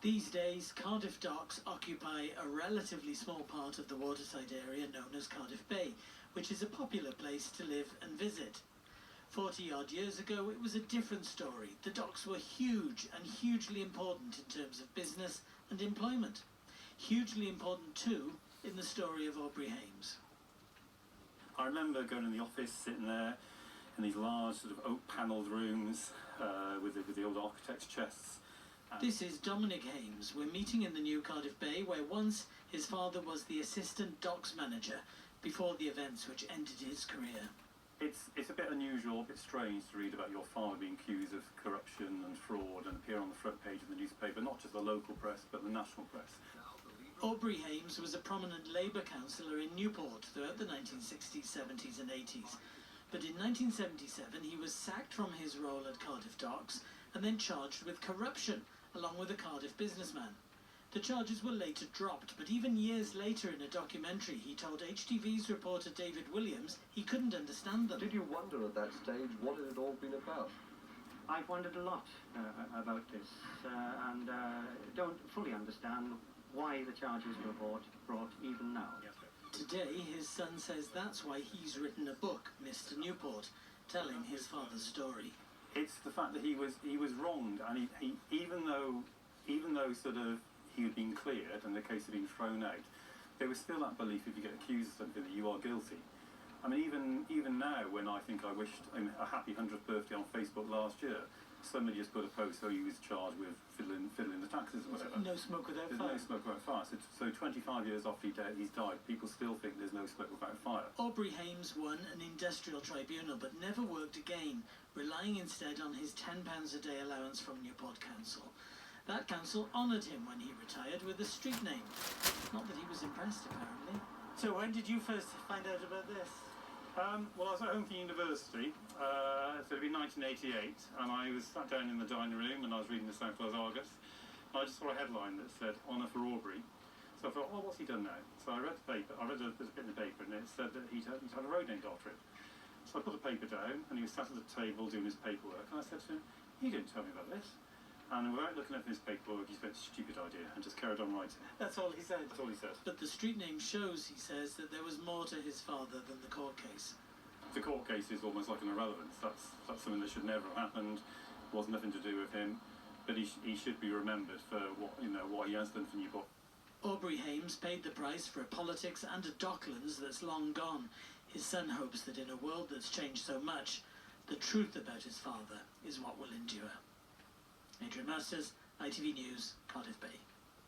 These days, Cardiff docks occupy a relatively small part of the waterside area known as Cardiff Bay, which is a popular place to live and visit. 40-odd years ago, it was a different story. The docks were huge and hugely important in terms of business and employment. Hugely important too in the story of Aubrey Hames. I remember going in the office, sitting there in these large sort of oak-panelled rooms with the old architect's chests. This is Dominic Hames. We're meeting in the new Cardiff Bay, where once his father was the assistant docks manager before the events which ended his career. It's a bit unusual, a bit strange to read about your father being accused of corruption and fraud and appear on the front page of the newspaper, not just the local press, but the national press. Aubrey Hames was a prominent Labour councillor in Newport throughout the 1960s, 70s and 80s. But in 1977 he was sacked from his role at Cardiff Docks and then charged with corruption, along with a Cardiff businessman. The charges were later dropped, but even years later in a documentary he told HTV's reporter David Williams he couldn't understand them. Did you wonder at that stage what it had all been about? I've wondered a lot about this and don't fully understand why the charges were brought even now. Today his son says that's why he's written a book, Mr. Newport, telling his father's story. It's the fact that he was wronged, and he even though sort of he had been cleared and the case had been thrown out, there was still that belief if you get accused of something that you are guilty. I mean, even now, when I think I wished him a happy 100th birthday on Facebook last year, somebody just put a post so he was charged with fiddling the taxes or whatever. No smoke without fire. There's no smoke without fire. So 25 years after he's died, people still think there's no smoke without fire. Aubrey Hames won an industrial tribunal but never worked again, relying instead on his £10 a day allowance from Newport Council. That council honoured him when he retired with a street name. Not that he was impressed, apparently. So when did you first find out about this? Well, I was at home for university, so it'd been 1988, and I was sat down in the dining room and I was reading the South Wales Argus, and I just saw a headline that said, "Honour for Aubrey." So I thought, oh, what's he done now? So I read the paper, there's a bit in the paper, and it said that he'd had a road named after him. So I put the paper down, and he was sat at the table doing his paperwork, and I said to him, "You didn't tell me about this." And without looking at his paperwork, he said, "Stupid idea," and just carried on writing. That's all he said? That's all he said. But the street name shows, he says, that there was more to his father than the court case. The court case is almost like an irrelevance. That's something that should never have happened. It was nothing to do with him. But he should be remembered for what he has done for Newport. Aubrey Hames paid the price for a politics and a Docklands that's long gone. His son hopes that in a world that's changed so much, the truth about his father is what will endure. Adrian Masters, ITV News, Cardiff Bay.